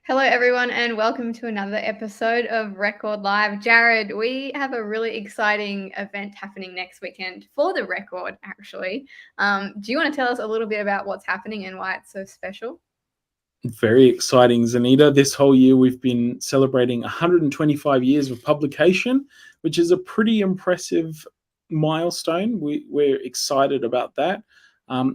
Hello, everyone, and welcome to another episode of Record Live. Jared, we have a really exciting event happening next weekend for the Record, actually. Do you want to tell us a little bit about what's happening and why it's so special? Very exciting, Zanita. This whole year we've been celebrating 125 years of publication, which is a pretty impressive milestone. We're excited about that.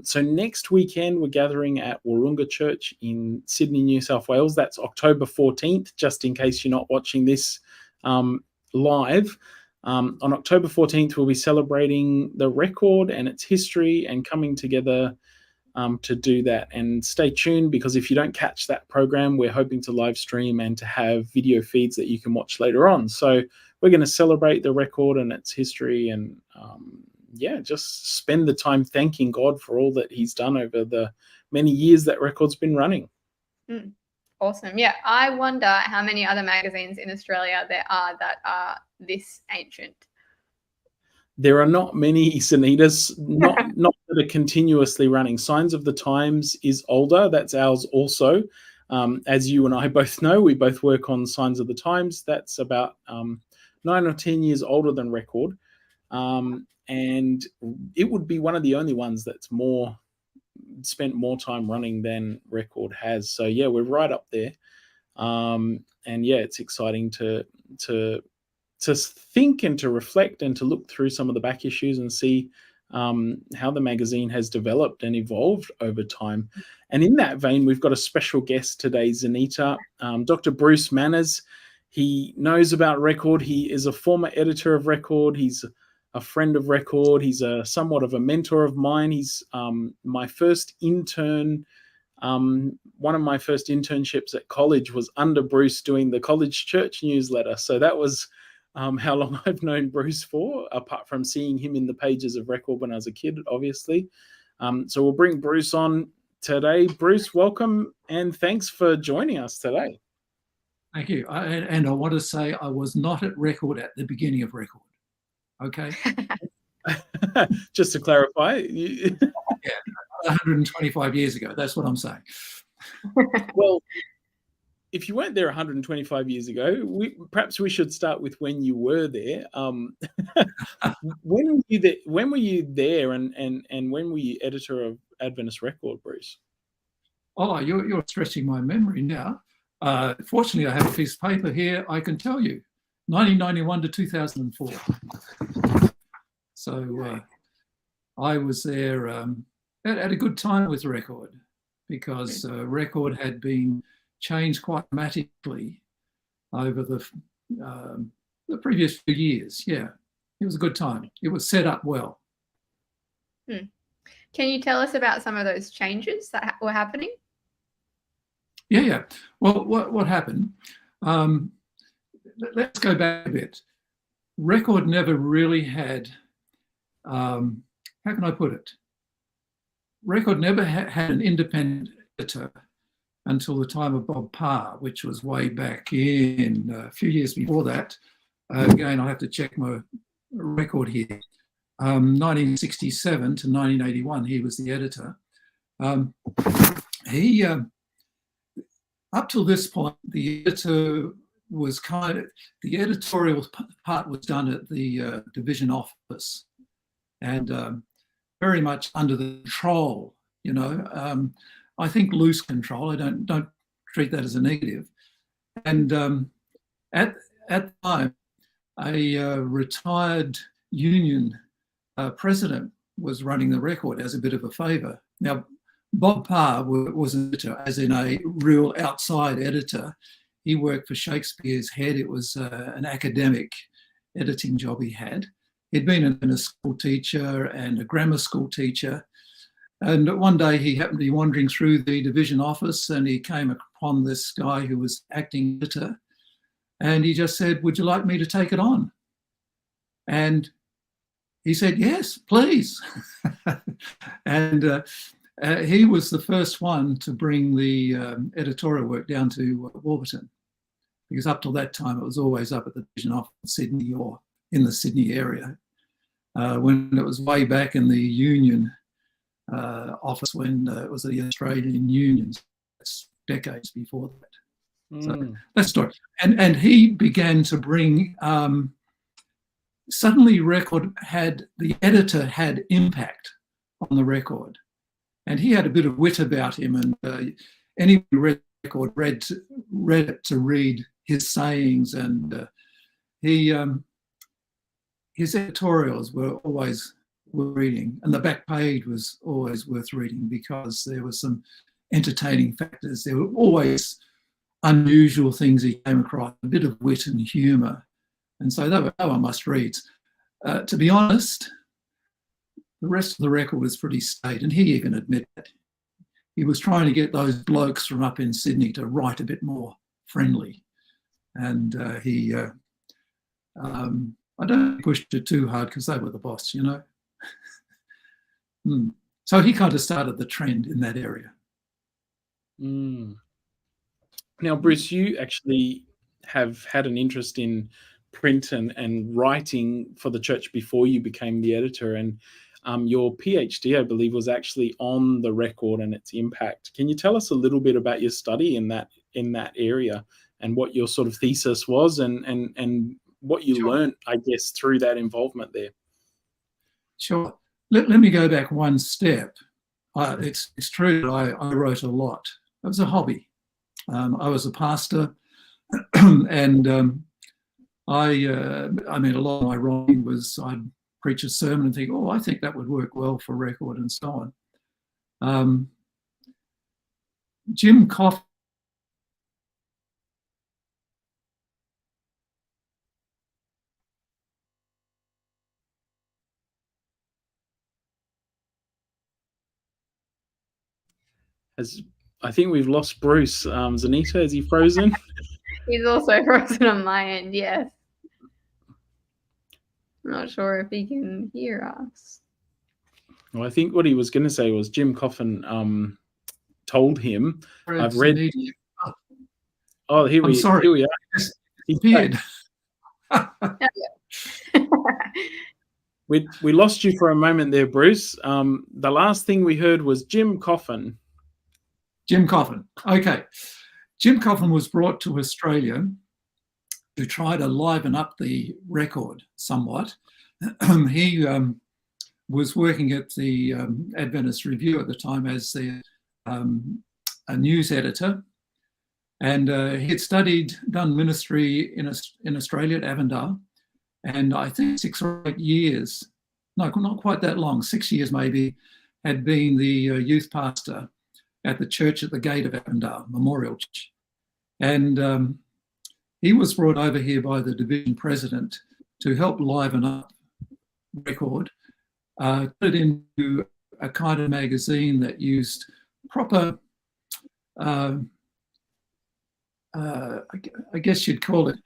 So next weekend we're gathering at Wahroonga Church in Sydney, New South Wales. That's October 14th, just in case you're not watching this live. On October 14th, we'll be celebrating the record and its history and coming together to do that. And stay tuned, because if you don't catch that program, we're hoping to live stream and to have video feeds that you can watch later on. So we're going to celebrate the record and its history and just spend the time thanking God for all that he's done over the many years that record's been running. Awesome. Yeah, I wonder how many other magazines in Australia there are that are this ancient. There are not many, Sanitas, not that are continuously running. Signs of the Times is older. That's ours also. As you and I both know, we both work on Signs of the Times. That's about 9 or 10 years older than Record. And it would be one of the only ones that's spent more time running than Record has. So yeah, we're right up there. And yeah, it's exciting to think and to reflect and to look through some of the back issues and see how the magazine has developed and evolved over time. And in that vein, we've got a special guest today, Zanita, Dr. Bruce Manners. He knows about Record. He is a former editor of Record. He's a friend of Record. He's somewhat of a mentor of mine. He's my first intern. One of my first internships at college was under Bruce doing the college church newsletter. So that was how long I've known Bruce for, apart from seeing him in the pages of Record when I was a kid, obviously. So we'll bring Bruce on today. Bruce, welcome, and thanks for joining us today. Thank you. And I want to say I was not at Record at the beginning of Record. Okay. Just to clarify. Yeah, 125 years ago. That's what I'm saying. Well, if you weren't there 125 years ago, perhaps we should start with when you were there. When were you there, and when were you editor of Adventist Record, Bruce? Oh, you're stretching my memory now. Fortunately, I have a piece of paper here. I can tell you, 1991 to 2004. So I was there at a good time with Record, because Record had been changed quite dramatically over the previous few years. Yeah, it was a good time. It was set up well. Can you tell us about some of those changes that were happening? Yeah. Well, what happened? Let's go back a bit. Record never really had, how can I put it? Record never had an independent editor until the time of Bob Parr, which was way back in a few years before that. Again, I have to check my record here. 1967 to 1981, he was the editor. He, up till this point, the editor was the editorial part was done at the division office, and very much under the control, I think loose control. I don't treat that as a negative. And at the time, a retired union president was running the Record as a bit of a favour. Now, Bob Parr was an editor, as in a real outside editor. He worked for Shakespeare's Head. It was an academic editing job he had. He'd been a school teacher and a grammar school teacher. And one day he happened to be wandering through the division office, and he came upon this guy who was acting editor. And he just said, "Would you like me to take it on?" And he said, "Yes, please." And he was the first one to bring the editorial work down to Warburton, because up till that time it was always up at the division office in Sydney or in the Sydney area. When it was way back in the union office, when it was the Australian Union, that's decades before that. So Mm. that's story. And he began to bring, suddenly the editor had impact on the record. And he had a bit of wit about him, and anyone who read the record read it to read his sayings, and his editorials were always worth reading, and the back page was always worth reading because there were some entertaining factors. There were always unusual things he came across, a bit of wit and humour, and so they were must-reads. To be honest, the rest of the record was pretty staid, and he even admitted it. He was trying to get those blokes from up in Sydney to write a bit more friendly, and I don't push it too hard because they were the boss, you know. So he kind of started the trend in that area. Mm. Now, Bruce, you actually have had an interest in print and writing for the church before you became the editor, and your PhD, I believe, was actually on the record and its impact. Can you tell us a little bit about your study in that area and what your sort of thesis was and what you learned, I guess, through that involvement there? Sure. Let me go back one step. It's true that I wrote a lot. It was a hobby. I was a pastor, and I mean, a lot of my writing was I'd preach a sermon and think, oh, I think that would work well for record and so on. Jim Coffin I think we've lost Bruce. Zanita, is he frozen? He's also frozen on my end, yes. I'm not sure if he can hear us. Well, I think what he was going to say was Jim Coffin told him, I've read... Oh, here we are. He appeared. We lost you for a moment there, Bruce. The last thing we heard was Jim Coffin. Jim Coffin. Okay. Jim Coffin was brought to Australia to try to liven up the record somewhat. He was working at the Adventist Review at the time as a news editor, and he had done ministry in Australia at Avondale, and I think 6 or 8 years, no, not quite that long, 6 years maybe, had been the youth pastor at the church at the gate of Avondale, Memorial Church. And he was brought over here by the division president to help liven up record, put it into a kind of magazine that used proper, I guess you'd call it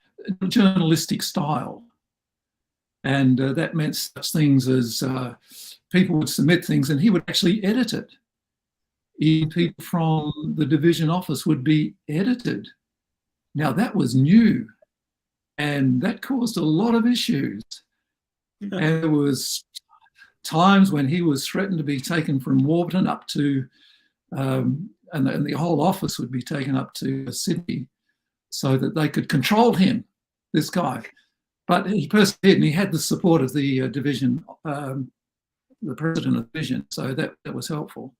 journalistic style. And that meant such things as people would submit things and he would actually edit it. Even people from the division office would be edited. Now that was new, and that caused a lot of issues. And there was times when he was threatened to be taken from Warburton up to, and the whole office would be taken up to Sydney so that they could control him, this guy. But he persevered, and he had the support of the division, the president of the division, so that was helpful.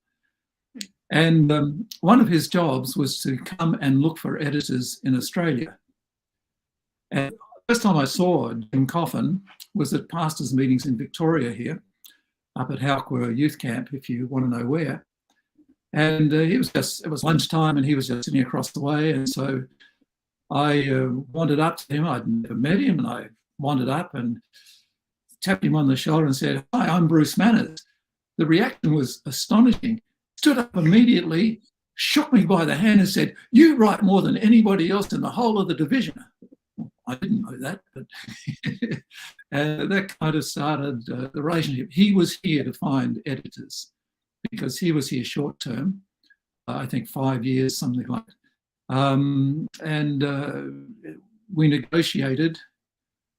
And one of his jobs was to come and look for editors in Australia. And the first time I saw Jim Coffin was at pastors' meetings in Victoria here, up at Halkwa Youth Camp, if you want to know where. And it was lunchtime, and he was just sitting across the way. And so I wandered up to him. I'd never met him, and I wandered up and tapped him on the shoulder and said, "Hi, I'm Bruce Manners." The reaction was astonishing. Stood up immediately, shook me by the hand and said, "You write more than anybody else in the whole of the division." I didn't know that, but that kind of started the relationship. He was here to find editors because he was here short term, I think 5 years, something like that. And we negotiated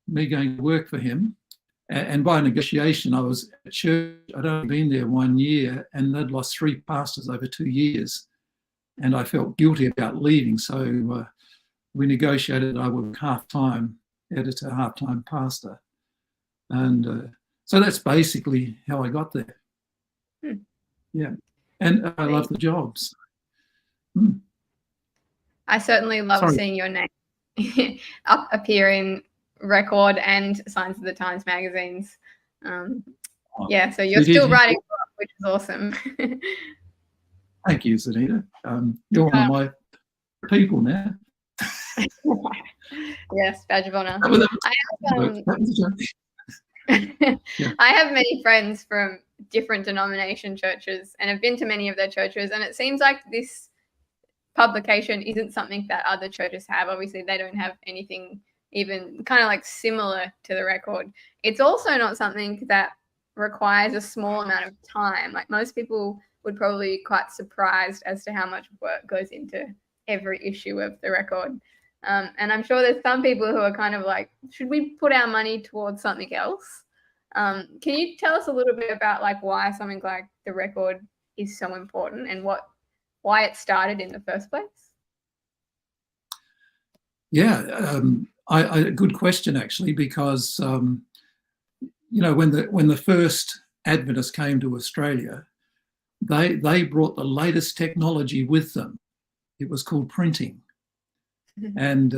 me going to work for him. And by negotiation, I was at church. I'd only been there 1 year, and they'd lost 3 pastors over 2 years. And I felt guilty about leaving. So we negotiated I would half-time editor, half-time pastor. And so that's basically how I got there. Yeah. And I love the jobs. I certainly love seeing your name appear in Record and Signs of the Times magazines. Yeah, so you're still writing, which is awesome. Thank you, Zanita. You're one of my people now. Yes, badge of honor. I have many friends from different denomination churches and have been to many of their churches, and it seems like this publication isn't something that other churches have. Obviously, they don't have anything even kind of like similar to the Record. It's also not something that requires a small amount of time. Like, most people would probably be quite surprised as to how much work goes into every issue of the Record. And I'm sure there's some people who are kind of like, should we put our money towards something else? Can you tell us a little bit about like why something like the Record is so important and why it started in the first place? Yeah, good question actually, because you know, when the first Adventists came to Australia, they brought the latest technology with them. It was called printing. And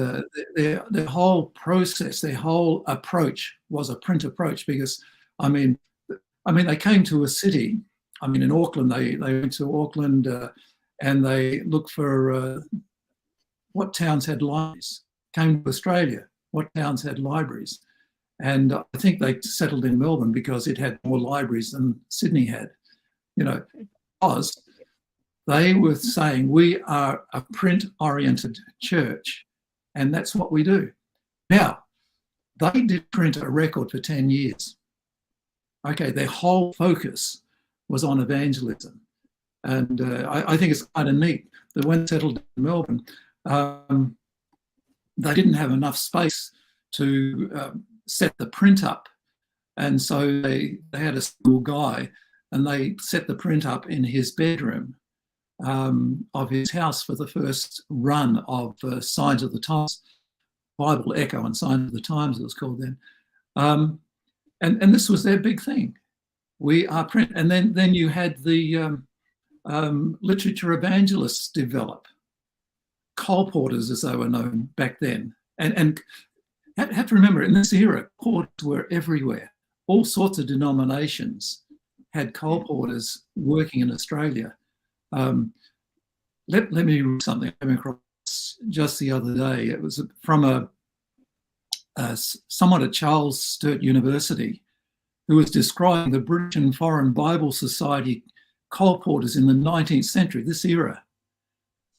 their whole process, their whole approach was a print approach, because I mean they came to a city. I mean, in Auckland, they went to Auckland and they looked for what towns had libraries. Came to Australia, what towns had libraries, and I think they settled in Melbourne because it had more libraries than Sydney had. You know, because they were saying, we are a print-oriented church, and that's what we do. Now, they did print a record for 10 years. Okay, their whole focus was on evangelism. And I think it's kind of neat that when they settled in Melbourne, they didn't have enough space to set the print up. And so they had a single guy, and they set the print up in his bedroom of his house for the first run of Signs of the Times, Bible Echo and Signs of the Times, it was called then. And this was their big thing. We are print. And then you had the literature evangelists develop, colporteurs as they were known back then. And have to remember, in this era, porters were everywhere. All sorts of denominations had colporteurs working in Australia. Let me read something I came across just the other day. It was from someone at Charles Sturt University who was describing the British and Foreign Bible Society colporteurs in the 19th century, this era,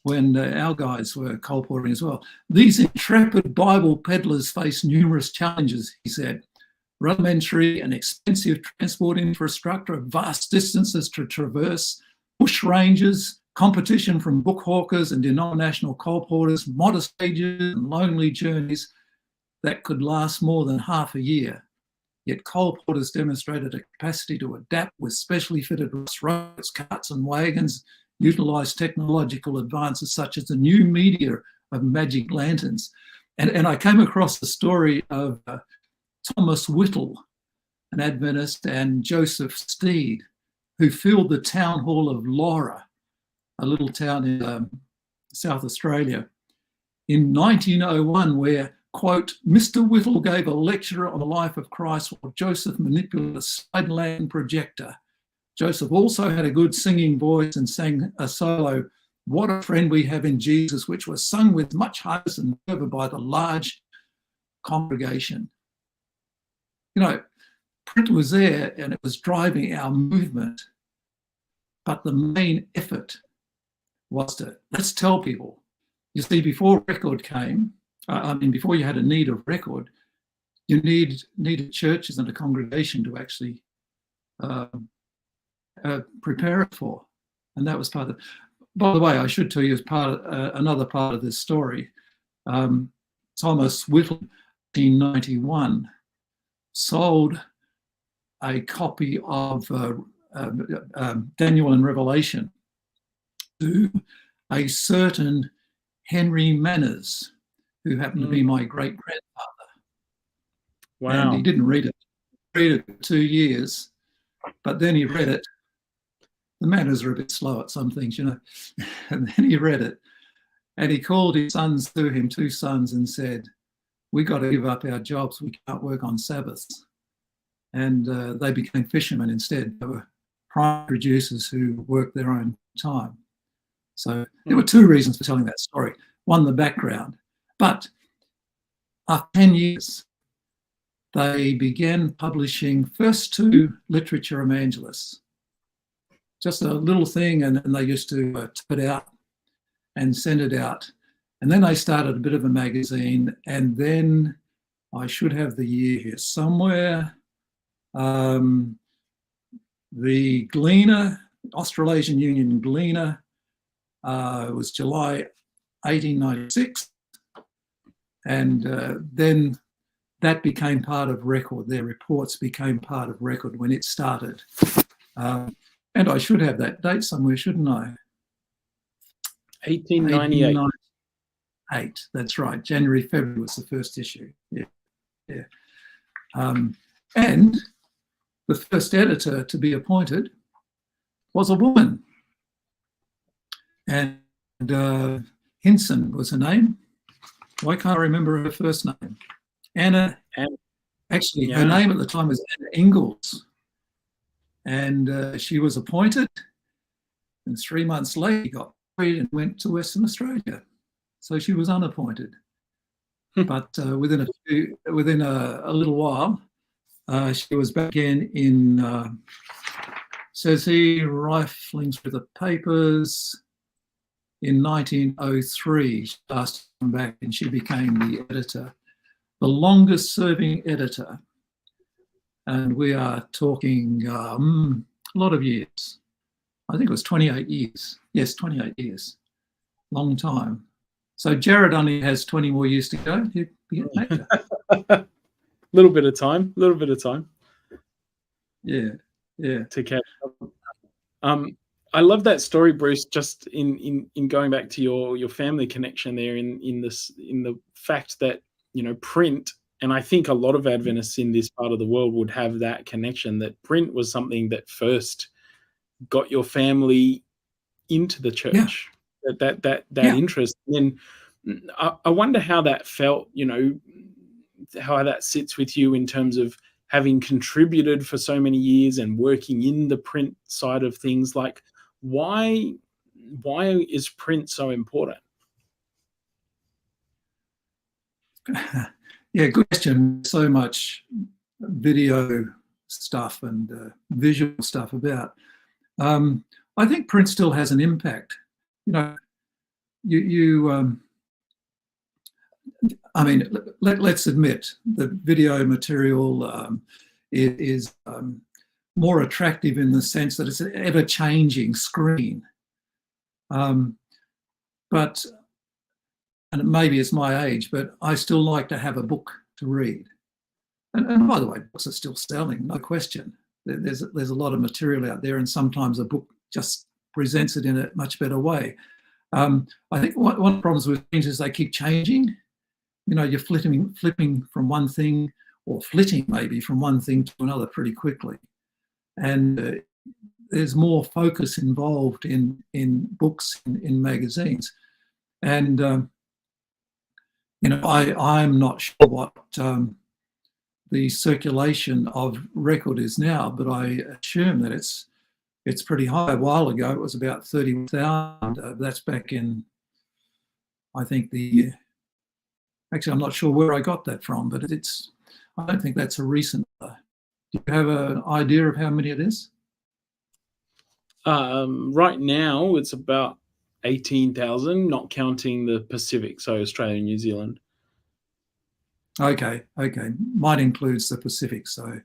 when our guys were colporting as well. These intrepid Bible peddlers faced numerous challenges, he said. Rudimentary and expensive transport infrastructure, vast distances to traverse, bush ranges, competition from book hawkers and denominational colporteurs, modest wages and lonely journeys that could last more than half a year. Yet colporteurs demonstrated a capacity to adapt with specially fitted roads, carts and wagons, utilised technological advances such as the new media of magic lanterns. And I came across the story of Thomas Whittle, an Adventist, and Joseph Steed, who filled the town hall of Laura, a little town in South Australia, in 1901, where, quote, Mr. Whittle gave a lecture on the life of Christ while Joseph manipulated a side lantern projector. Joseph also had a good singing voice and sang a solo, What a Friend We Have in Jesus, which was sung with much heart and fervour by the large congregation. You know, print was there and it was driving our movement, but the main effort was to, let's tell people. You see, before record came, before you had a need of record, you needed churches and a congregation to actually prepare it for. And that was part of it. By the way, I should tell you as part of another part of this story, Thomas Whittle, 1991, sold a copy of Daniel and Revelation to a certain Henry Manners, who happened to be my great-grandfather. And Wow. he didn't read it. Read it for 2 years, but then he read it. The manners are a bit slow at some things, you know. And then he read it, and he called his sons to him, 2 sons, and said, "We got to give up our jobs. We can't work on Sabbaths." And they became fishermen instead. They were prime producers who worked their own time. So there were 2 reasons for telling that story. One, the background. But after 10 years, they began publishing first 2 literature evangelists. Just a little thing, and they used to type it out and send it out. And then they started a bit of a magazine, and then I should have the year here somewhere. The Gleaner, Australasian Union Gleaner, was July 1896. And then that became part of Record. Their reports became part of Record when it started. And I should have that date somewhere, shouldn't I? 1898. 1898, that's right. January, February was the first issue. Yeah. And the first editor to be appointed was a woman. And Hinson was her name. Why can't I remember her first name? Anna. Actually, her name at the time was Anna Ingalls. And she was appointed. And 3 months later, she got married and went to Western Australia. So she was unappointed. But within a little while, she was back in says he, rifling through the papers. In 1903, she asked to come back and she became the editor, the longest serving editor. And we are talking a lot of years. I think it was 28 years. Yes, 28 years. Long time. So Jared only has 20 more years to go. He'll be an actor. Little bit of time. Yeah. To catch up. I love that story, Bruce. Just in going back to your family connection there, in the fact that, you know, print, and I think a lot of Adventists in this part of the world would have that connection, that print was something that first got your family into the church. Yeah. That interest. And then I wonder how that felt. You know, how that sits with you in terms of having contributed for so many years and working in the print side of things. Like, why is print so important? Yeah, good question. So much video stuff and visual stuff about. I think print still has an impact. You know, I mean, let's admit that video material is more attractive in the sense that it's an ever-changing screen. But, and maybe it's my age, but I still like to have a book to read. And by the way, books are still selling, no question. There's a lot of material out there, and sometimes a book just presents it in a much better way. I think one of the problems with print is they keep changing. You know, you're flipping from one thing, or flitting maybe from one thing to another pretty quickly. And there's more focus involved in books, in magazines. And, you know, I'm not sure what the circulation of Record is now, but I assume that it's pretty high. A while ago, it was about 30,000. That's back in, I think actually, I'm not sure where I got that from, but I don't think that's a recent. Do you have an idea of how many it is? Right now, it's about 18,000, not counting the Pacific, so Australia and New Zealand. Okay. Mine includes the Pacific, so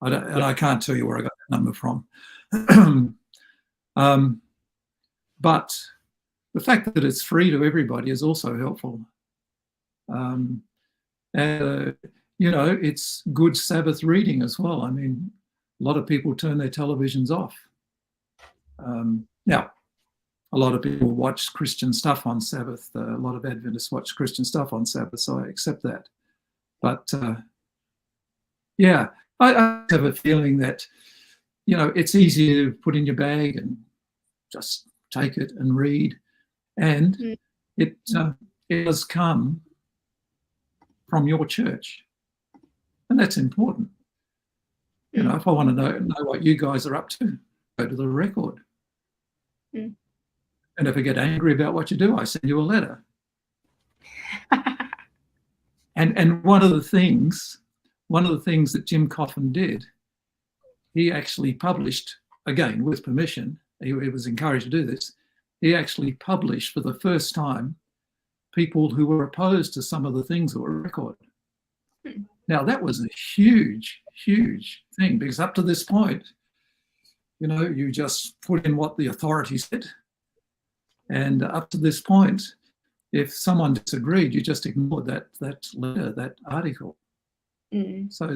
I can't tell you where I got that number from. But the fact that it's free to everybody is also helpful. And, you know, it's good Sabbath reading as well. I mean, a lot of people turn their televisions off. Now, a lot of people watch Christian stuff on Sabbath. A lot of Adventists watch Christian stuff on Sabbath, so I accept that. But yeah, I have a feeling that, it's easy to put in your bag and just take it and read. And it does come from your church. And that's important. If I want to know what you guys are up to, go to the record. And if I get angry about what you do, I send you a letter. And one of the things that Jim Coffin did, he actually published, again, with permission, he was encouraged to do this, he actually published for the first time people who were opposed to some of the things that were recorded. Now, that was a huge, huge thing, because up to this point, you just put in what the authority said. And up to this point, if someone disagreed, you just ignored that letter, that article. So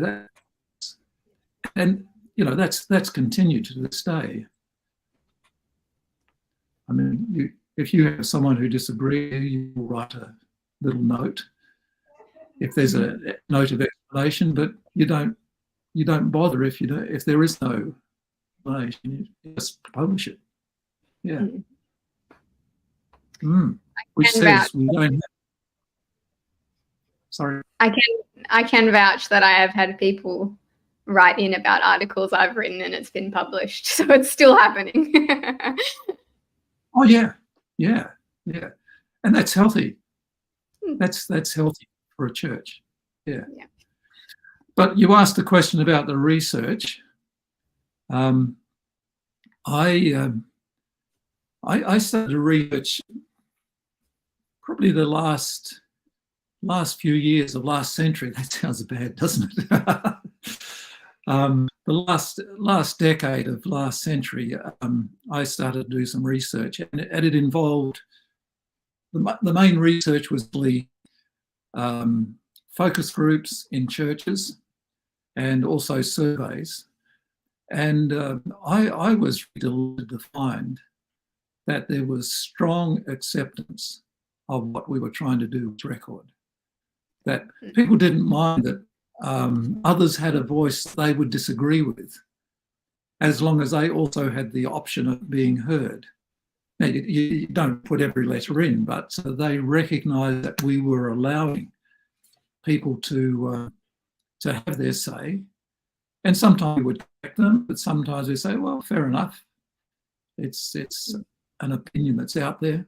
that's continued to this day. I mean, if you have someone who disagrees, you write a little note. If there's a note of explanation, but you don't bother if there is no explanation, you just publish it. Yeah. Which says we don't have. Sorry. I can vouch that I have had people write in about articles I've written and it's been published, so it's still happening. Oh yeah, and that's healthy. That's healthy for a church. Yeah. But you asked the question about the research. I started to research probably the last few years of last century. That sounds bad, doesn't it? The last decade of last century, I started to do some research, and it involved the main research was the focus groups in churches and also surveys. And I was delighted to find that there was strong acceptance of what we were trying to do with record. That people didn't mind that others had a voice they would disagree with, as long as they also had the option of being heard. Now, you don't put every letter in, but they recognised that we were allowing people to have their say. And sometimes we would correct them, but sometimes we say, well, fair enough. It's an opinion that's out there.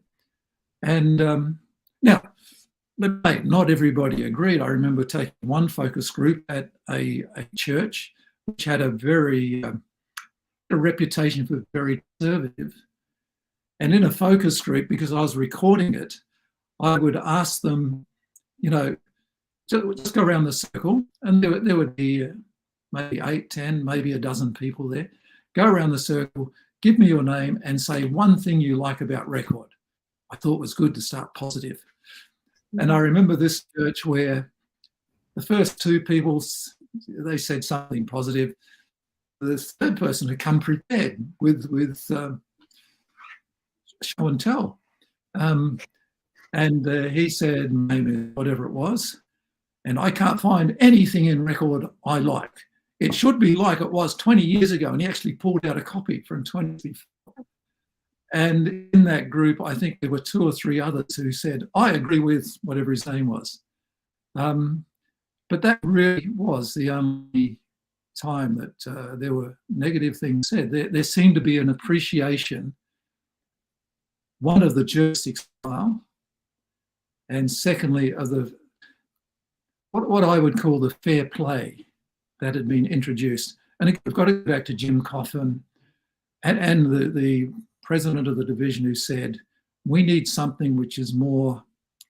And now, not everybody agreed. I remember taking one focus group at a church which had a reputation for very conservative. And in a focus group, because I was recording it, I would ask them, just go around the circle, and there would be maybe 8, 10, maybe a dozen people there. Go around the circle, give me your name, and say one thing you like about record. I thought it was good to start positive. And I remember this church where the first two people, they said something positive. The third person had come prepared with show and tell. And he said, maybe whatever it was, and I can't find anything in record I like. It should be like it was 20 years ago. And he actually pulled out a copy from 20. And in that group, I think there were 2 or 3 others who said, I agree with whatever his name was. But that really was the only time that there were negative things said. There seemed to be an appreciation, one, of the juristic style, and secondly, of what I would call the fair play that had been introduced. And I've got to go back to Jim Coffin and the president of the division, who said, we need something which is more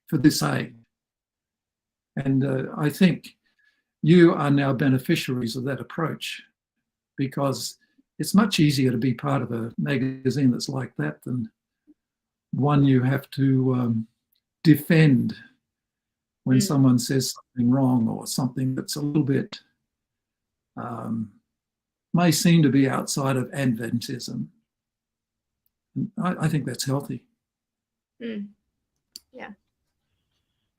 for this age. And I think you are now beneficiaries of that approach, because it's much easier to be part of a magazine that's like that than one you have to defend when someone says something wrong, or something that's a little bit may seem to be outside of Adventism. I think that's healthy. Mm. Yeah.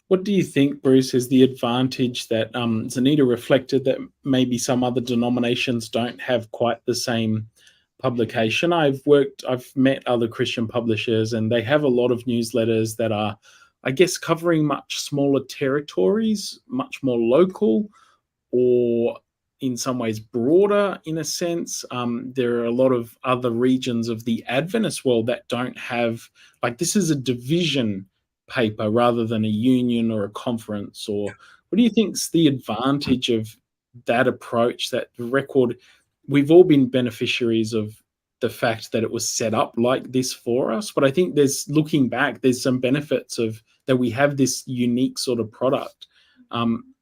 What do you think, Bruce, is the advantage that Zanita reflected that maybe some other denominations don't have quite the same publication? I've met other Christian publishers, and they have a lot of newsletters that are, I guess, covering much smaller territories, much more local, or in some ways broader in a sense. There are a lot of other regions of the Adventist world that don't have, like, this is a division paper rather than a union or a conference. Or what do you think's the advantage of that approach, that the Record, we've all been beneficiaries of the fact that it was set up like this for us, but I think looking back, there's some benefits of that we have this unique sort of product.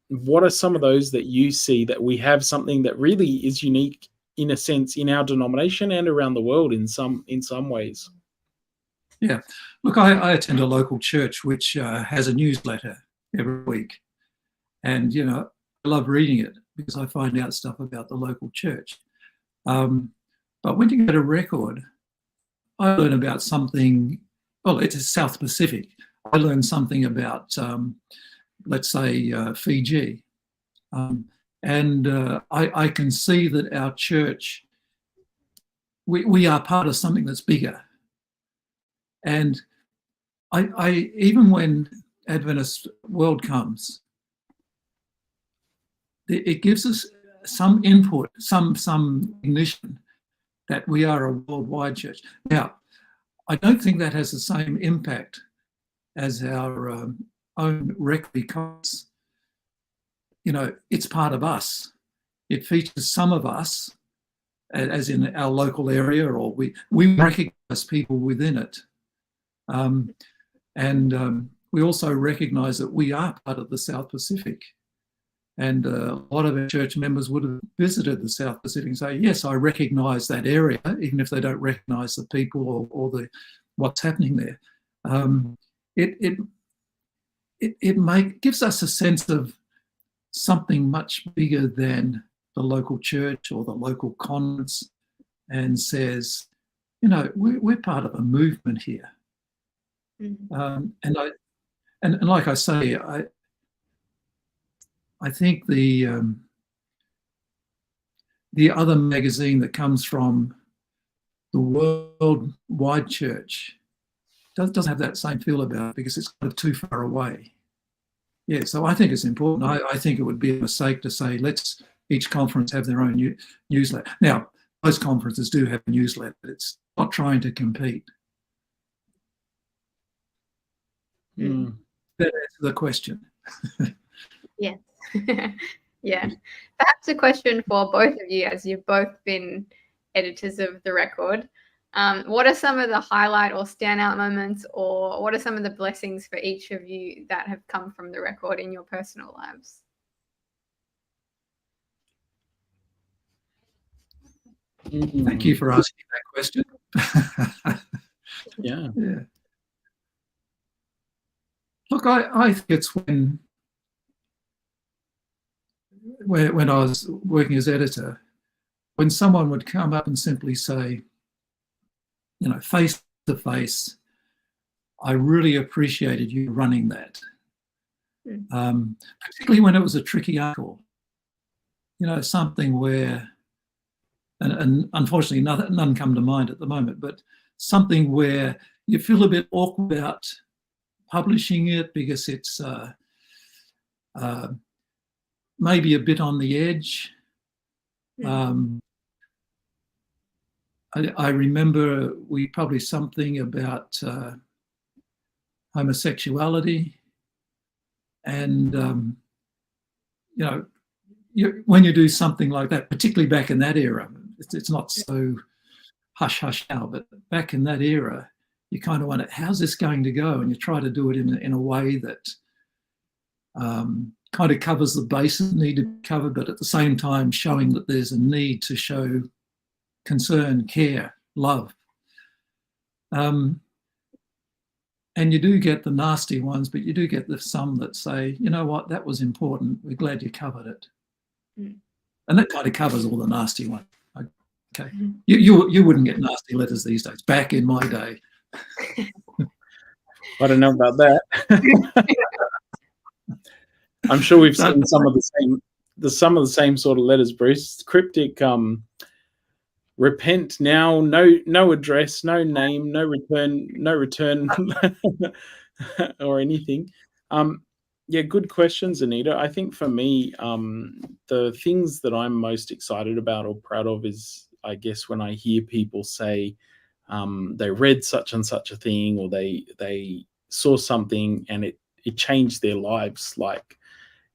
What are some of those that you see that we have something that really is unique in a sense in our denomination and around the world in some ways? Yeah, look, I attend a local church which has a newsletter every week, and I love reading it because I find out stuff about the local church. But when you go to Record, I learn about something. Well, it's South Pacific. I learn something about, let's say, Fiji, and I can see that our church, we are part of something that's bigger. And I even when Adventist World comes, it gives us some input, some ignition that we are a worldwide church. Now, I don't think that has the same impact as our own record, because it's part of us. It features some of us, as in our local area, or we recognize people within it. And we also recognize that we are part of the South Pacific. And a lot of our church members would have visited the South Pacific and say, yes, I recognize that area, even if they don't recognize the people or what's happening there. It gives us a sense of something much bigger than the local church or the local conference, and says, we're part of a movement here. Mm-hmm. And like I say, I think the other magazine that comes from the worldwide church doesn't have that same feel about it, because it's kind of too far away. Yeah, so I think it's important. I think it would be a mistake to say, let's each conference have their own newsletter. Now, most conferences do have a newsletter. It's not trying to compete. Mm. That answers the question. Yes. Yeah. Perhaps a question for both of you, as you've both been editors of the Record. What are some of the highlight or standout moments, or what are some of the blessings for each of you that have come from the Record in your personal lives? Thank you for asking that question. Yeah. Look, I think it's when I was working as editor, when someone would come up and simply say, face to face, I really appreciated you running that. Particularly when it was a tricky article, something where, and unfortunately none come to mind at the moment, but something where you feel a bit awkward about publishing it because it's maybe a bit on the edge. I remember we published something about homosexuality, and when you do something like that, particularly back in that era, it's not so hush hush now, but back in that era, you kind of wonder, how's this going to go? And you try to do it in a way that kind of covers the bases that need to be covered, but at the same time showing that there's a need to show concern, care, love. And you do get the nasty ones, but you do get some that say, you know what, that was important. We're glad you covered it. And that kind of covers all the nasty ones. I Okay. You wouldn't get nasty letters these days. Back in my day. I don't know about that. I'm sure we've seen some of the same sort of letters, Bruce. Cryptic, repent now, no address, no name, no return or anything. Yeah, good questions, Anita. I think for me, the things that I'm most excited about or proud of is, I guess, when I hear people say they read such and such a thing, or they saw something and it changed their lives. Like,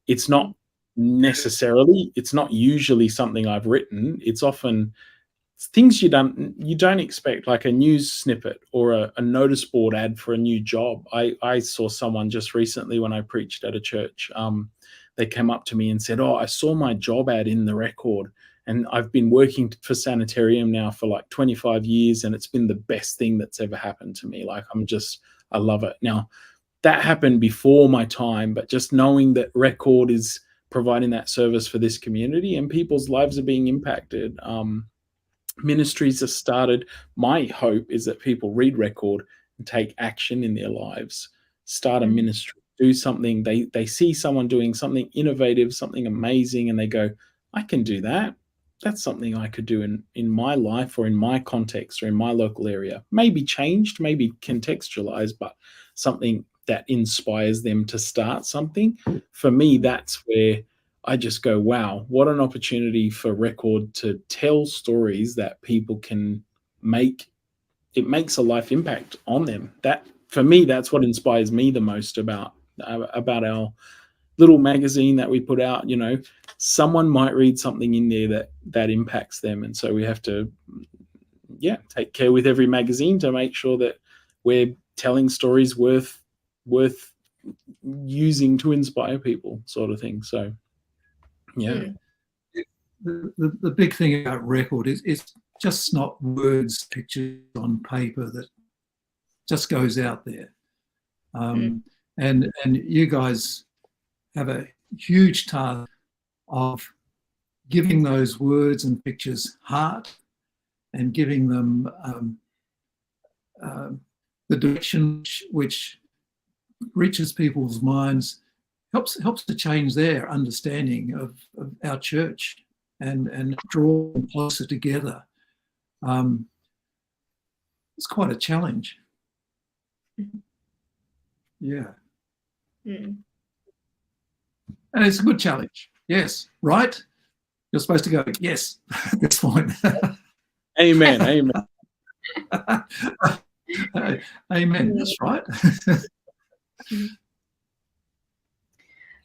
it's not usually something I've written. It's often things you don't expect, like a news snippet or a notice board ad for a new job. I saw someone just recently when I preached at a church. They came up to me and said, "Oh, I saw my job ad in the Record, and I've been working for Sanitarium now for like 25 years, and it's been the best thing that's ever happened to me. Like, I love it." Now, that happened before my time, but just knowing that Record is providing that service for this community and people's lives are being impacted. Ministries are started. My hope is that people read Record and take action in their lives, start a ministry, do something. They see someone doing something innovative, something amazing, and they go, I can do that. That's something I could do in my life or in my context or in my local area. Maybe changed, maybe contextualized, but something that inspires them to start something. For me, that's where I just go, wow, what an opportunity for Record to tell stories that people can make. It makes a life impact on them. That, for me, that's what inspires me the most about our little magazine that we put out. You know, someone might read something in there that impacts them. And so we have to, take care with every magazine to make sure that we're telling stories worth using to inspire people, sort of thing. So, yeah. The big thing about Record is it's just not words, pictures on paper that just goes out there. And you guys have a huge task of giving those words and pictures heart and giving them the direction which reaches people's minds, helps to change their understanding of our church and draw them closer together. It's quite a challenge. Yeah. And it's a good challenge. Yes. Right? You're supposed to go, yes, at this point. Amen. Amen. Amen. That's right.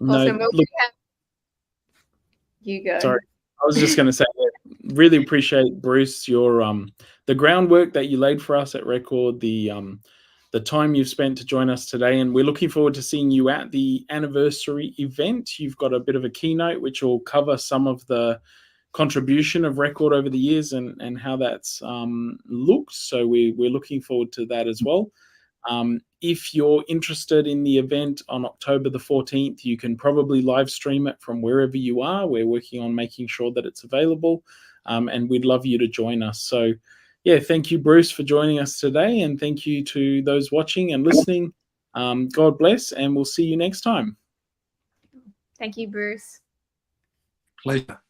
No, Awesome. Well, look, you go. sorry, I was just going to say, really appreciate, Bruce, your the groundwork that you laid for us at Record, the time you've spent to join us today, and we're looking forward to seeing you at the anniversary event. You've got a bit of a keynote which will cover some of the contribution of Record over the years and how that's looked. So we're looking forward to that as well. If you're interested in the event on October the 14th, you can probably live stream it from wherever you are. We're working on making sure that it's available, and we'd love you to join us. So, yeah, thank you, Bruce, for joining us today, and thank you to those watching and listening. God bless, and we'll see you next time. Thank you, Bruce. Pleasure.